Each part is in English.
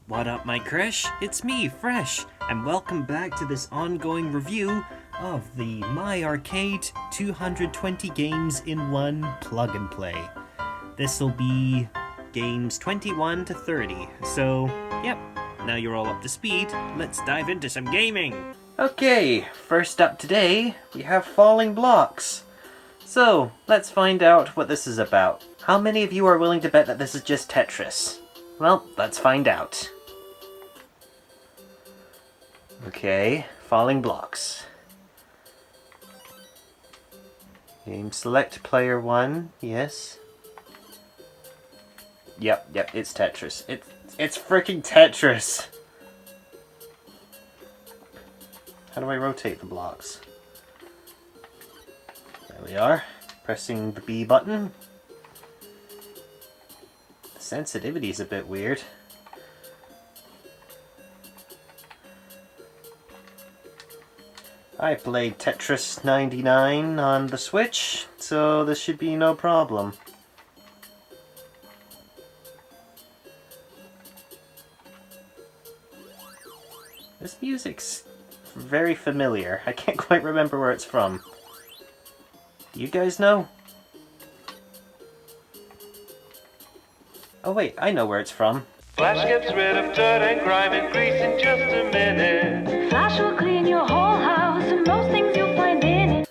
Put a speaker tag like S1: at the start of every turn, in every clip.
S1: What up, my Krish? It's me, Fresh, and welcome back to this ongoing review of the My Arcade 220 Games in One Plug and Play. This'll be games 21 to 30, so, yep, now you're all up to speed, let's dive into some gaming! Okay, first up today, we have Falling Blocks. So, let's find out what this is about. How many of you are willing to bet that this is just Tetris? Well, let's find out. Okay, Falling Blocks. Game select player 1, yes. Yep, it's Tetris. It's freaking Tetris! How do I rotate the blocks? There we are. Pressing the B button. The sensitivity is a bit weird. I played Tetris 99 on the Switch, so this should be no problem. This music's very familiar. I can't quite remember where it's from. Do you guys know? Oh wait, I know where it's from.
S2: Flash gets rid of dirt and grime and grease in just a minute.
S3: Flash will clean your whole house and most things you'll find in it.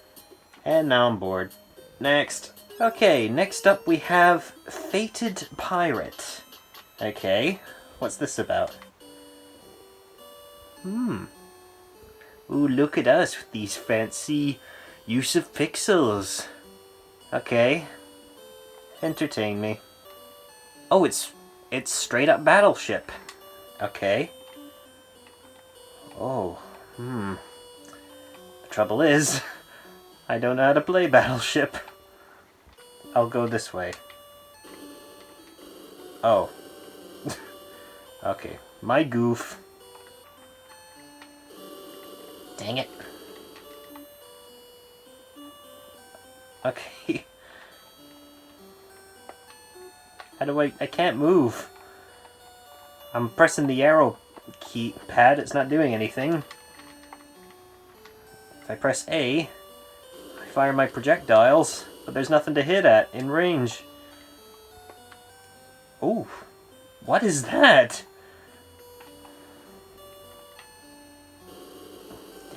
S1: And now I'm bored. Next. Okay, next up we have Fated Pirate. Okay, what's this about? Ooh, look at us with these fancy use of pixels. Okay. Entertain me. Oh, it's straight up Battleship. Okay. Oh, The trouble is, I don't know how to play Battleship. I'll go this way. Oh. Okay, my goof. Dang it. Okay. How do I can't move. I'm pressing the arrow key pad, it's not doing anything. If I press A, I fire my projectiles, but there's nothing to hit at in range. Ooh, what is that?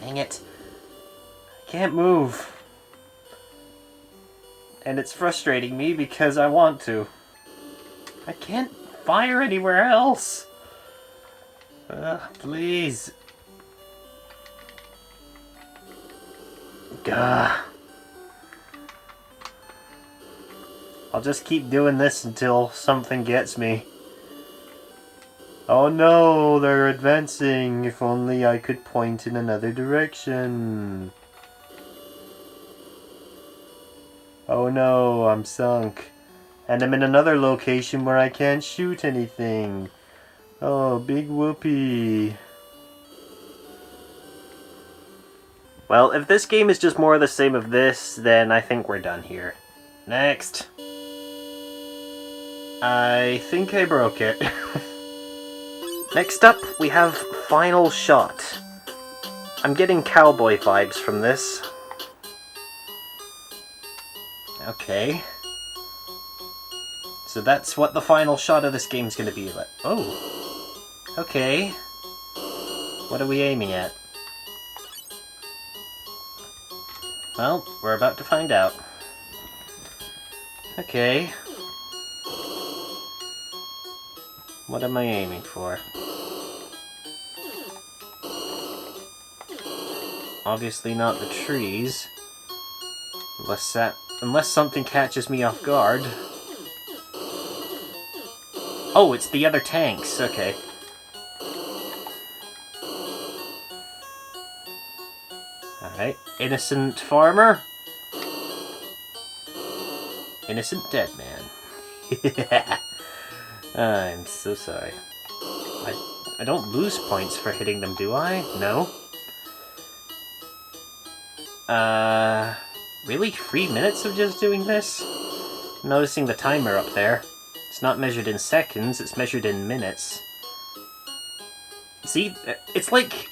S1: Dang it. I can't move. And it's frustrating me because I want to. I can't fire anywhere else. Please. Gah. I'll just keep doing this until something gets me. Oh no, they're advancing. If only I could point in another direction. Oh no, I'm sunk. And I'm in another location where I can't shoot anything. Oh, big whoopee. Well, if this game is just more of the same of this, then I think we're done here. Next. I think I broke it. Next up, we have Final Shot. I'm getting cowboy vibes from this. Okay. So that's what the final shot of this game's gonna be like. Oh. Okay. What are we aiming at? Well, we're about to find out. Okay. What am I aiming for? Obviously not the trees. Unless something catches me off guard. Oh, it's the other tanks. Okay. Alright. Innocent farmer. Innocent dead man. I'm so sorry. I don't lose points for hitting them, do I? No? Really? 3 minutes of just doing this? Noticing the timer up there. It's not measured in seconds, it's measured in minutes. See, it's like...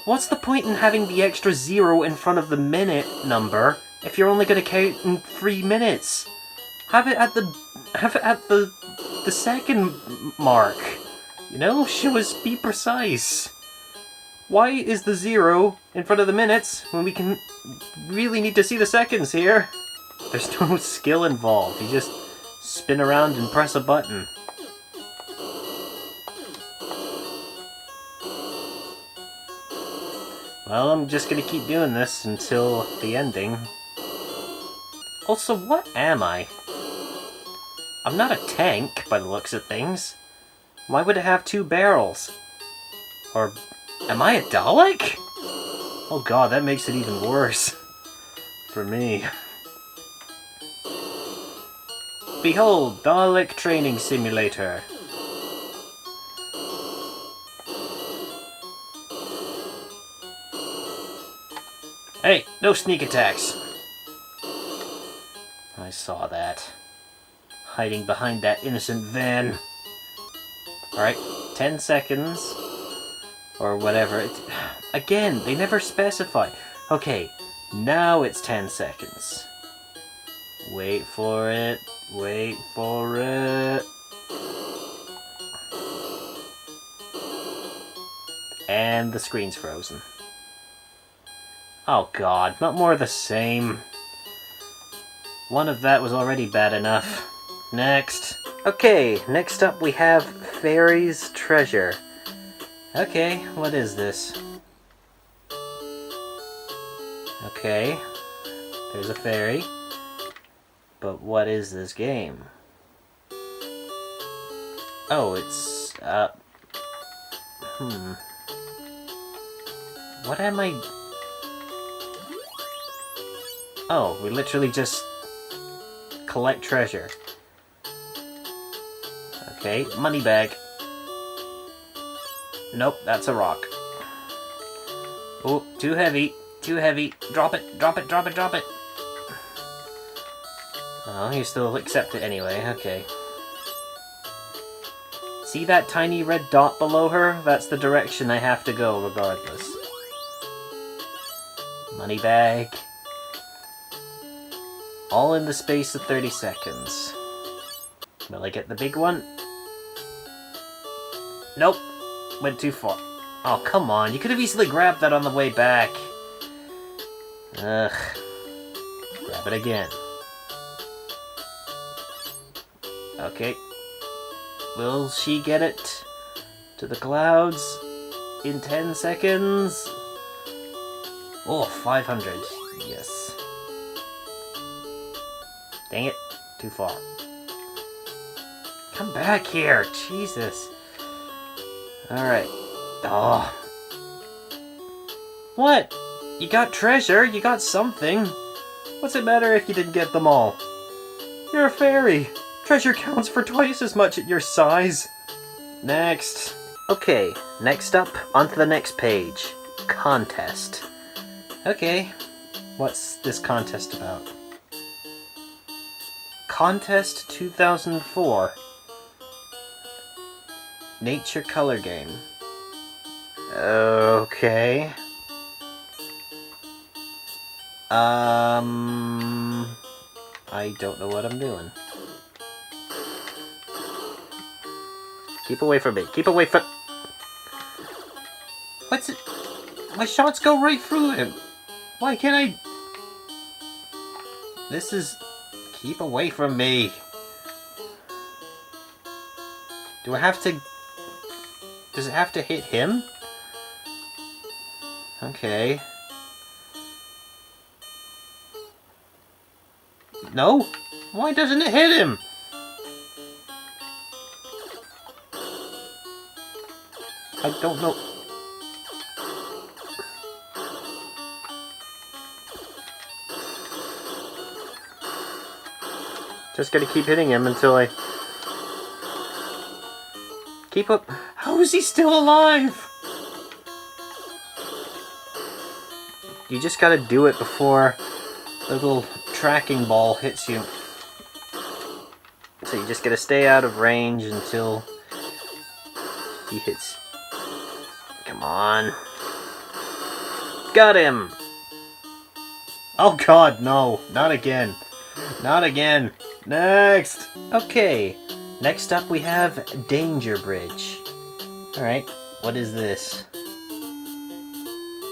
S1: What's the point in having the extra 0 in front of the minute number if you're only going to count in 3 minutes? Have it at the second mark. You know, show us, be precise. Why is the 0 in front of the minutes when we can really need to see the seconds here? There's no skill involved. You just spin around and press a button. Well, I'm just gonna keep doing this until the ending. Also, what am I? I'm not a tank, by the looks of things. Why would it have 2 barrels? Or, am I a Dalek? Oh god, that makes it even worse. For me. Behold, Dalek Training Simulator. Hey, no sneak attacks. I saw that. Hiding behind that innocent van. Alright, 10 seconds. Or whatever. Again, they never specify. Okay, now it's 10 seconds. Wait for it. Wait for it. And the screen's frozen. Oh god, not more of the same. One of that was already bad enough. Next. Okay, next up we have Fairy's Treasure. Okay, what is this? Okay, there's a fairy. But what is this game? Oh, it's, What am I... Oh, we literally just collect treasure. Okay, money bag. Nope, that's a rock. Oh, too heavy. Too heavy. Drop it, drop it, drop it, drop it. Oh, you still accept it anyway, okay. See that tiny red dot below her? That's the direction I have to go regardless. Money bag. All in the space of 30 seconds. Will I get the big one? Nope. Went too far. Oh, come on. You could have easily grabbed that on the way back. Ugh. Grab it again. Okay. Will she get it to the clouds in 10 seconds? Oh, 500. Yes. Dang it. Too far. Come back here. Jesus. Alright. Oh. What? You got treasure. You got something. What's it matter if you didn't get them all? You're a fairy. Treasure counts for twice as much at your size. Next. Okay, next up, onto the next page. Contest. Okay, what's this contest about? Contest 2004. Nature color game. Okay. I don't know what I'm doing. Keep away from me. Keep away from... What's it? My shots go right through him. Why can't I... This is... Keep away from me. Do I have to... Does it have to hit him? Okay. No? Why doesn't it hit him? I don't know. Just gotta keep hitting him until I... Keep up. How is he still alive? You just gotta do it before the little tracking ball hits you. So you just gotta stay out of range until he hits. Come on. Got him! Oh god, no. Not again. Not again. Next! Okay. Next up we have Danger Bridge. Alright, what is this?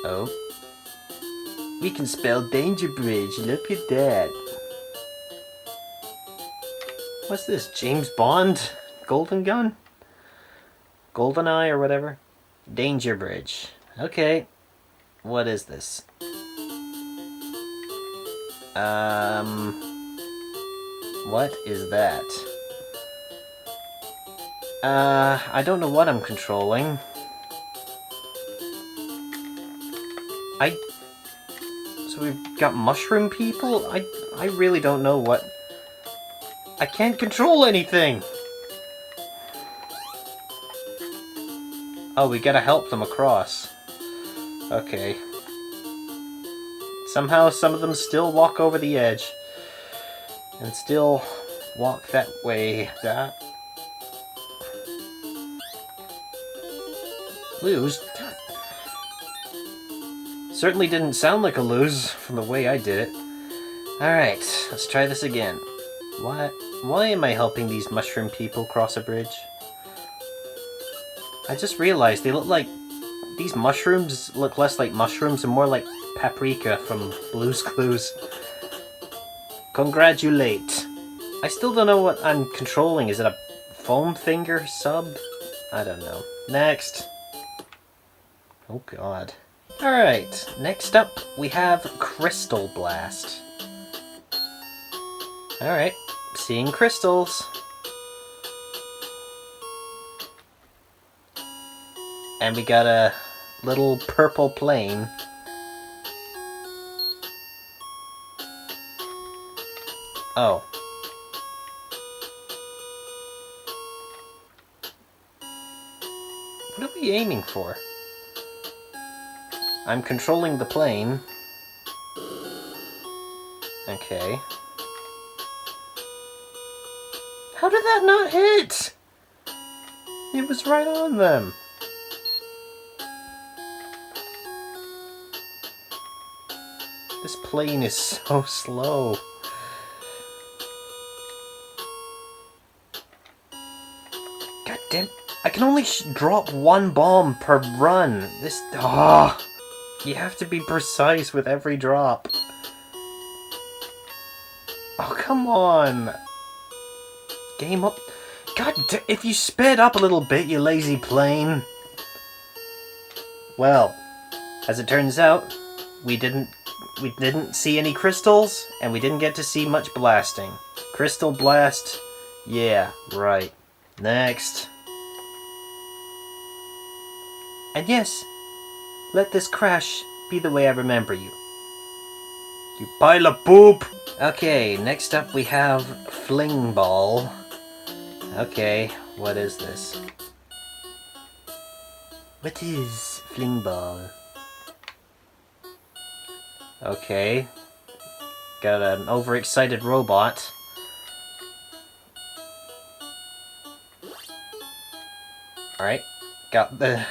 S1: Oh. We can spell Danger Bridge. Look at that. What's this? James Bond? Golden Gun? Golden Eye or whatever? Danger Bridge. Okay. What is this? What is that? I don't know what I'm controlling. So we've got mushroom people? I really don't know what... I can't control anything! Oh, we gotta help them across. Okay. Somehow some of them still walk over the edge. And still walk that way. That. Lose? Certainly didn't sound like a lose from the way I did it. Alright, let's try this again. Why am I helping these mushroom people cross a bridge? I just realized they look like... These mushrooms look less like mushrooms and more like paprika from Blue's Clues. Congratulate. I still don't know what I'm controlling. Is it a foam finger sub? I don't know. Next. Oh god. Alright, next up we have Crystal Blast. Alright, seeing crystals. And we got a little purple plane. Oh. What are we aiming for? I'm controlling the plane. Okay. How did that not hit? It was right on them. This plane is so slow. God damn. I can only drop one bomb per run. This... Ah. You have to be precise with every drop. Oh, come on. Game up. God damn. If you sped up a little bit, you lazy plane. Well, as it turns out, we didn't see any crystals, and we didn't get to see much blasting. Crystal blast, yeah, right. Next. And yes, let this crash be the way I remember you. You pile of poop! Okay, next up we have Fling Ball. Okay, what is this? What is Fling Ball? Okay. Got an overexcited robot. Alright. Got the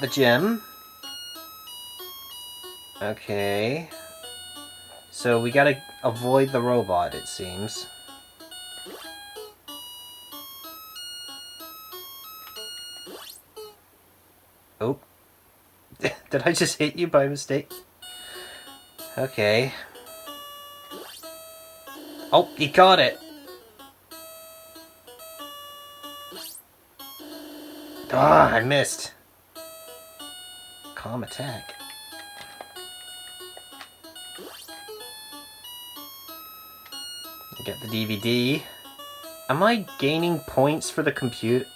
S1: gem. Okay. So we gotta avoid the robot, it seems. Oh. Did I just hit you by mistake? Okay. Oh, he caught it! Ah, I missed. Calm attack. Get the DVD. Am I gaining points for the compute?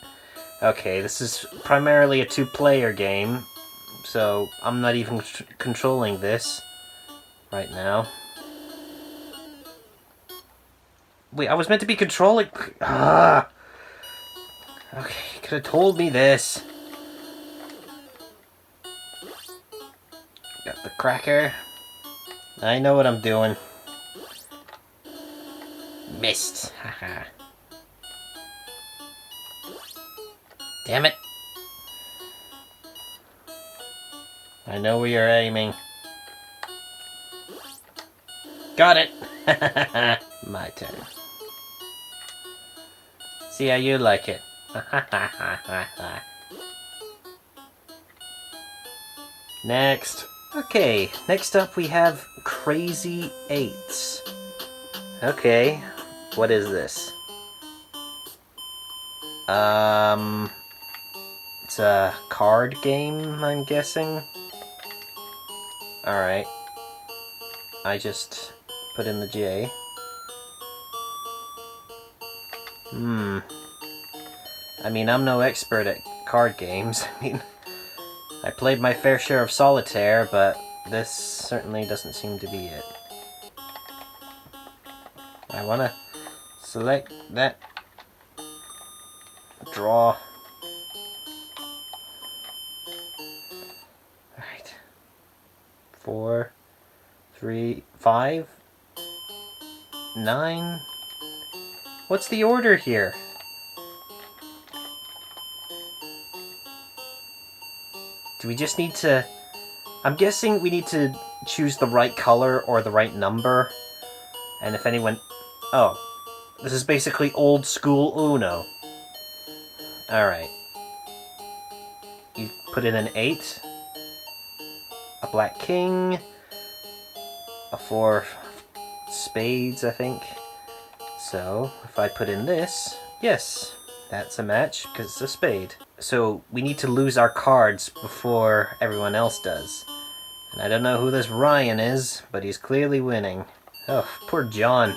S1: Okay, this is primarily a two-player game, so I'm not even controlling this right now. Wait, I was meant to be controlling... Ah! Okay, you could have told me this. Got the cracker. I know what I'm doing. Missed. Haha. Damn it. I know where you're aiming. Got it! My turn. See how you like it. Next. Okay, next up we have Crazy Eights. Okay, what is this? It's a card game, I'm guessing. Alright. I just put in the J. I mean, I'm no expert at card games. I mean, I played my fair share of solitaire, but this certainly doesn't seem to be it. I wanna select that. Draw. Alright. 4, 3, 5, 9. What's the order here? Do we just need to... I'm guessing we need to choose the right color or the right number. And if anyone... Oh. This is basically old school Uno. Alright. You put in an 8. A black king. A 4 spades, I think. So, if I put in this... Yes, that's a match, because it's a spade. So, we need to lose our cards before everyone else does. And I don't know who this Ryan is, but he's clearly winning. Oh, poor John.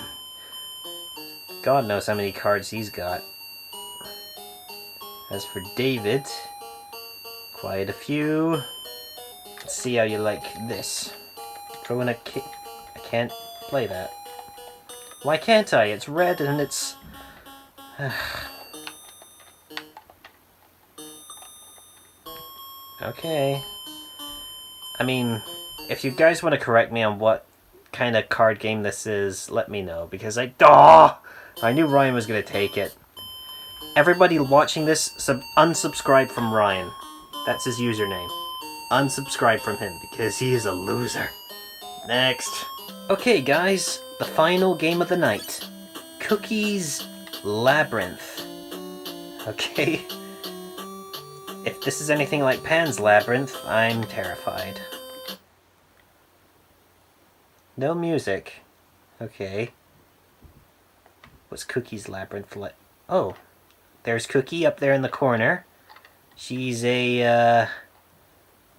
S1: God knows how many cards he's got. As for David, quite a few. Let's see how you like this. Throw in a kick. I can't play that. Why can't I? It's red and it's... Okay. I mean, if you guys want to correct me on what kind of card game this is, let me know. Because I knew Ryan was going to take it. Everybody watching this, unsubscribe from Ryan. That's his username. Unsubscribe from him, because he is a loser. Next. Okay, guys. The final game of the night. Cookies Labyrinth. Okay. If this is anything like Pan's Labyrinth, I'm terrified. No music. Okay. What's Cookie's Labyrinth like? Oh. There's Cookie up there in the corner. She's a,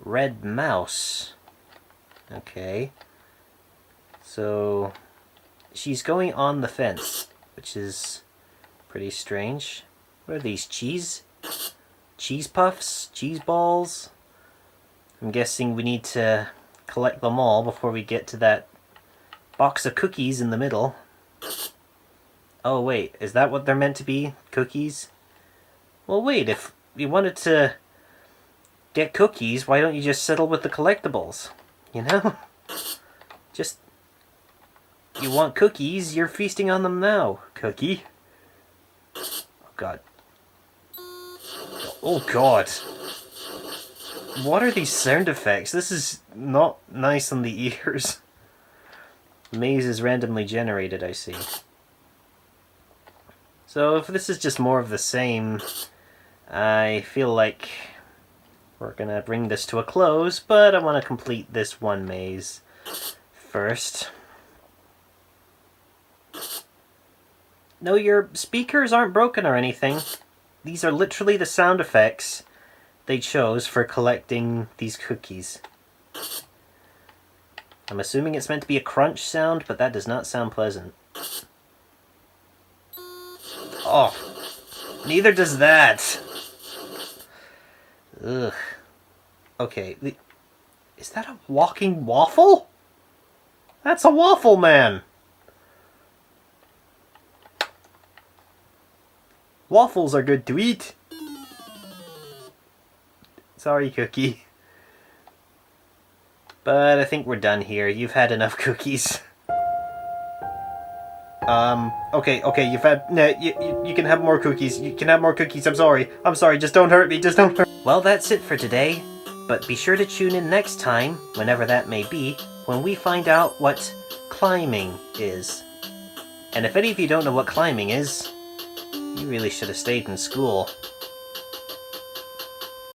S1: red mouse. Okay. So, she's going on the fence, which is pretty strange. What are these, cheese? Cheese puffs? Cheese balls? I'm guessing we need to collect them all before we get to that box of cookies in the middle. Oh wait, is that what they're meant to be? Cookies? Well wait, if you wanted to get cookies, why don't you just settle with the collectibles? You know? Just... You want cookies, you're feasting on them now, Cookie. Oh god. Oh god. What are these sound effects? This is not nice on the ears. Maze is randomly generated, I see. So if this is just more of the same, I feel like we're gonna bring this to a close, but I want to complete this one maze first. No, your speakers aren't broken or anything. These are literally the sound effects they chose for collecting these cookies. I'm assuming it's meant to be a crunch sound, but that does not sound pleasant. Oh, neither does that. Ugh. Okay, is that a walking waffle? That's a waffle man. Waffles are good to eat. Sorry, Cookie. But I think we're done here. You've had enough cookies. Okay, you've had... No, you can have more cookies. You can have more cookies. I'm sorry, just don't hurt me. Just don't hurt me. Well, that's it for today. But be sure to tune in next time, whenever that may be, when we find out what climbing is. And if any of you don't know what climbing is, you really should have stayed in school.